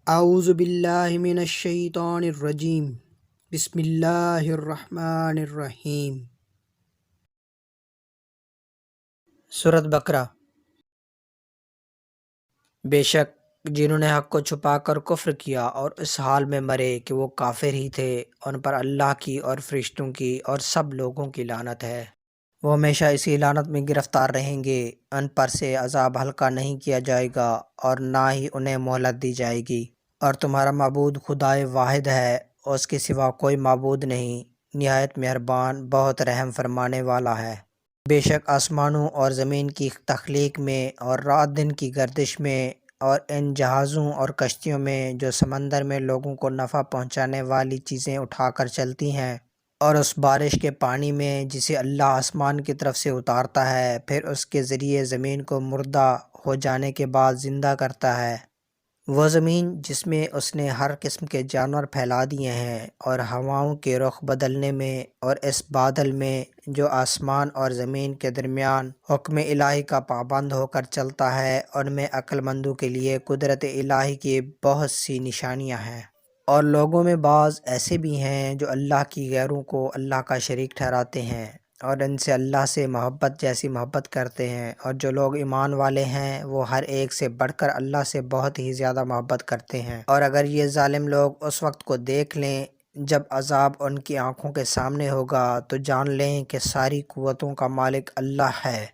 اعوذ باللہ من الشیطان الرجیم، بسم اللہ الرحمن الرحیم۔ سورۃ بقرہ۔ بے شک جنہوں نے حق کو چھپا کر کفر کیا اور اس حال میں مرے کہ وہ کافر ہی تھے، ان پر اللہ کی اور فرشتوں کی اور سب لوگوں کی لعنت ہے۔ وہ ہمیشہ اسی لعنت میں گرفتار رہیں گے، ان پر سے عذاب ہلکا نہیں کیا جائے گا اور نہ ہی انہیں مہلت دی جائے گی۔ اور تمہارا معبود خدائے واحد ہے، اس کے سوا کوئی معبود نہیں، نہایت مہربان بہت رحم فرمانے والا ہے۔ بے شک آسمانوں اور زمین کی تخلیق میں اور رات دن کی گردش میں اور ان جہازوں اور کشتیوں میں جو سمندر میں لوگوں کو نفع پہنچانے والی چیزیں اٹھا کر چلتی ہیں، اور اس بارش کے پانی میں جسے اللہ آسمان کی طرف سے اتارتا ہے، پھر اس کے ذریعے زمین کو مردہ ہو جانے کے بعد زندہ کرتا ہے، وہ زمین جس میں اس نے ہر قسم کے جانور پھیلا دیے ہیں، اور ہواؤں کے رخ بدلنے میں اور اس بادل میں جو آسمان اور زمین کے درمیان حکم الہی کا پابند ہو کر چلتا ہے، ان میں عقل مندوں کے لیے قدرت الہی کی بہت سی نشانیاں ہیں۔ اور لوگوں میں بعض ایسے بھی ہیں جو اللہ کی غیروں کو اللہ کا شریک ٹھہراتے ہیں اور ان سے اللہ سے محبت جیسی محبت کرتے ہیں، اور جو لوگ ایمان والے ہیں وہ ہر ایک سے بڑھ کر اللہ سے بہت ہی زیادہ محبت کرتے ہیں۔ اور اگر یہ ظالم لوگ اس وقت کو دیکھ لیں جب عذاب ان کی آنکھوں کے سامنے ہوگا تو جان لیں کہ ساری قوتوں کا مالک اللہ ہے،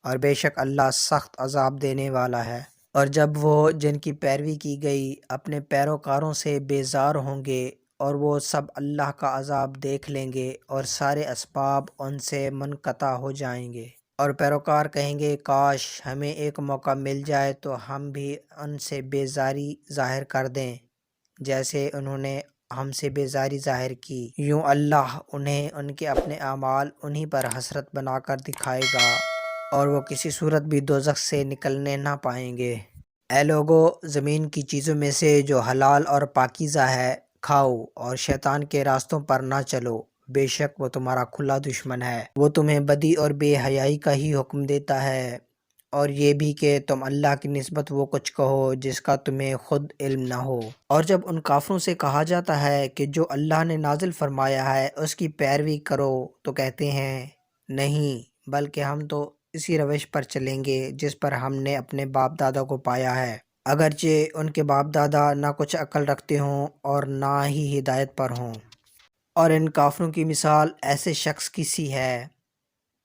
اور بے شک اللہ سخت عذاب دینے والا ہے۔ اور جب وہ جن کی پیروی کی گئی اپنے پیروکاروں سے بیزار ہوں گے اور وہ سب اللہ کا عذاب دیکھ لیں گے اور سارے اسباب ان سے منقطع ہو جائیں گے، اور پیروکار کہیں گے کاش ہمیں ایک موقع مل جائے تو ہم بھی ان سے بیزاری ظاہر کر دیں جیسے انہوں نے ہم سے بیزاری ظاہر کی۔ یوں اللہ انہیں ان کے اپنے اعمال انہی پر حسرت بنا کر دکھائے گا اور وہ کسی صورت بھی دوزخ سے نکلنے نہ پائیں گے۔ اے لوگو، زمین کی چیزوں میں سے جو حلال اور پاکیزہ ہے کھاؤ، اور شیطان کے راستوں پر نہ چلو، بے شک وہ تمہارا کھلا دشمن ہے۔ وہ تمہیں بدی اور بے حیائی کا ہی حکم دیتا ہے، اور یہ بھی کہ تم اللہ کی نسبت وہ کچھ کہو جس کا تمہیں خود علم نہ ہو۔ اور جب ان کافروں سے کہا جاتا ہے کہ جو اللہ نے نازل فرمایا ہے اس کی پیروی کرو تو کہتے ہیں نہیں، بلکہ ہم تو اسی روش پر چلیں گے جس پر ہم نے اپنے باپ دادا کو پایا ہے، اگرچہ ان کے باپ دادا نہ کچھ عقل رکھتے ہوں اور نہ ہی ہدایت پر ہوں۔ اور ان کافروں کی مثال ایسے شخص کی سی ہے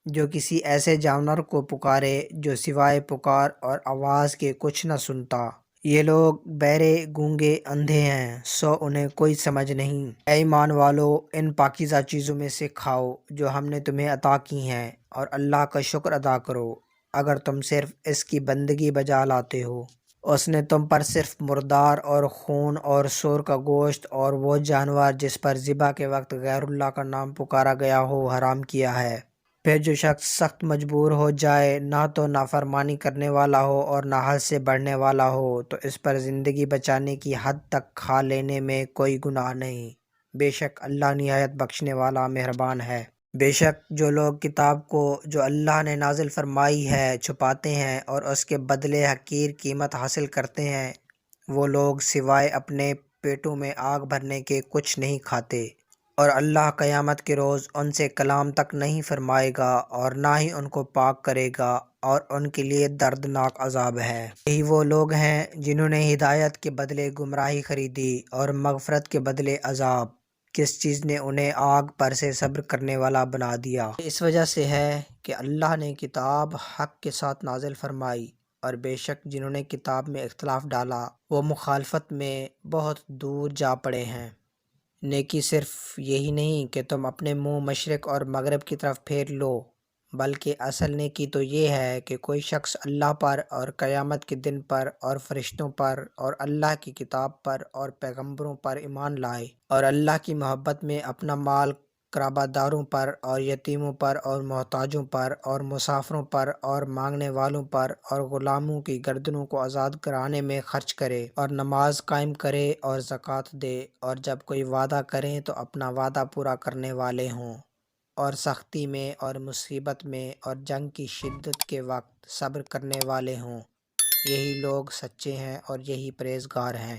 جو کسی ایسے جانور کو پکارے جو سوائے پکار اور آواز کے کچھ نہ سنتا۔ یہ لوگ بہرے، گونگے، اندھے ہیں، سو انہیں کوئی سمجھ نہیں۔ اے ایمان والو، ان پاکیزہ چیزوں میں سے کھاؤ جو ہم نے تمہیں عطا کی ہیں، اور اللہ کا شکر ادا کرو اگر تم صرف اس کی بندگی بجا لاتے ہو۔ اس نے تم پر صرف مردار اور خون اور سور کا گوشت اور وہ جانور جس پر ذبح کے وقت غیر اللہ کا نام پکارا گیا ہو حرام کیا ہے۔ پھر جو شخص سخت مجبور ہو جائے، نہ تو نافرمانی کرنے والا ہو اور نہ حد سے بڑھنے والا ہو، تو اس پر زندگی بچانے کی حد تک کھا لینے میں کوئی گناہ نہیں، بے شک اللہ نہایت بخشنے والا مہربان ہے۔ بے شک جو لوگ کتاب کو جو اللہ نے نازل فرمائی ہے چھپاتے ہیں اور اس کے بدلے حقیر قیمت حاصل کرتے ہیں، وہ لوگ سوائے اپنے پیٹوں میں آگ بھرنے کے کچھ نہیں کھاتے، اور اللہ قیامت کے روز ان سے کلام تک نہیں فرمائے گا اور نہ ہی ان کو پاک کرے گا، اور ان کے لیے دردناک عذاب ہے۔ یہی وہ لوگ ہیں جنہوں نے ہدایت کے بدلے گمراہی خریدی اور مغفرت کے بدلے عذاب۔ کس چیز نے انہیں آگ پر سے صبر کرنے والا بنا دیا؟ اس وجہ سے ہے کہ اللہ نے کتاب حق کے ساتھ نازل فرمائی، اور بے شک جنہوں نے کتاب میں اختلاف ڈالا وہ مخالفت میں بہت دور جا پڑے ہیں۔ نیکی صرف یہی نہیں کہ تم اپنے منہ مشرق اور مغرب کی طرف پھیر لو، بلکہ اصل نیکی تو یہ ہے کہ کوئی شخص اللہ پر اور قیامت کے دن پر اور فرشتوں پر اور اللہ کی کتاب پر اور پیغمبروں پر ایمان لائے، اور اللہ کی محبت میں اپنا مال قرابت داروں پر اور یتیموں پر اور محتاجوں پر اور مسافروں پر اور مانگنے والوں پر اور غلاموں کی گردنوں کو آزاد کرانے میں خرچ کرے اور نماز قائم کرے اور زکوٰۃ دے، اور جب کوئی وعدہ کریں تو اپنا وعدہ پورا کرنے والے ہوں، اور سختی میں اور مصیبت میں اور جنگ کی شدت کے وقت صبر کرنے والے ہوں۔ یہی لوگ سچے ہیں اور یہی پرہیزگار ہیں۔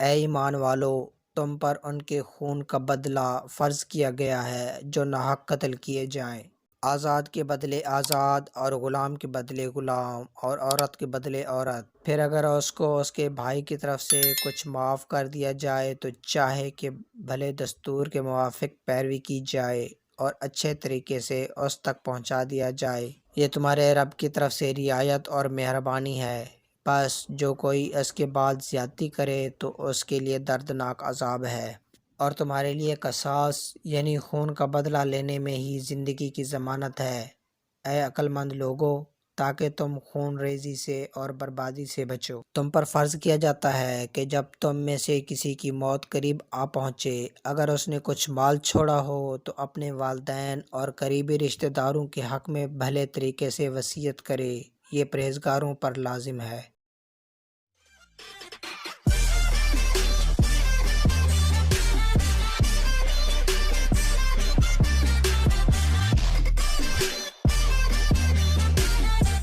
اے ایمان والو، تم پر ان کے خون کا بدلہ فرض کیا گیا ہے جو ناحق قتل کیے جائیں، آزاد کے بدلے آزاد اور غلام کے بدلے غلام اور عورت کے بدلے عورت۔ پھر اگر اس کو اس کے بھائی کی طرف سے کچھ معاف کر دیا جائے تو چاہے کہ بھلے دستور کے موافق پیروی کی جائے اور اچھے طریقے سے اس تک پہنچا دیا جائے۔ یہ تمہارے رب کی طرف سے رعایت اور مہربانی ہے۔ بس جو کوئی اس کے بعد زیادتی کرے تو اس کے لیے دردناک عذاب ہے، اور تمہارے لیے قصاص یعنی خون کا بدلہ لینے میں ہی زندگی کی ضمانت ہے، اے عقل مند لوگو، تاکہ تم خون ریزی سے اور بربادی سے بچو۔ تم پر فرض کیا جاتا ہے کہ جب تم میں سے کسی کی موت قریب آ پہنچے، اگر اس نے کچھ مال چھوڑا ہو تو اپنے والدین اور قریبی رشتہ داروں کے حق میں بھلے طریقے سے وصیت کرے، یہ پرہیزگاروں پر لازم ہے۔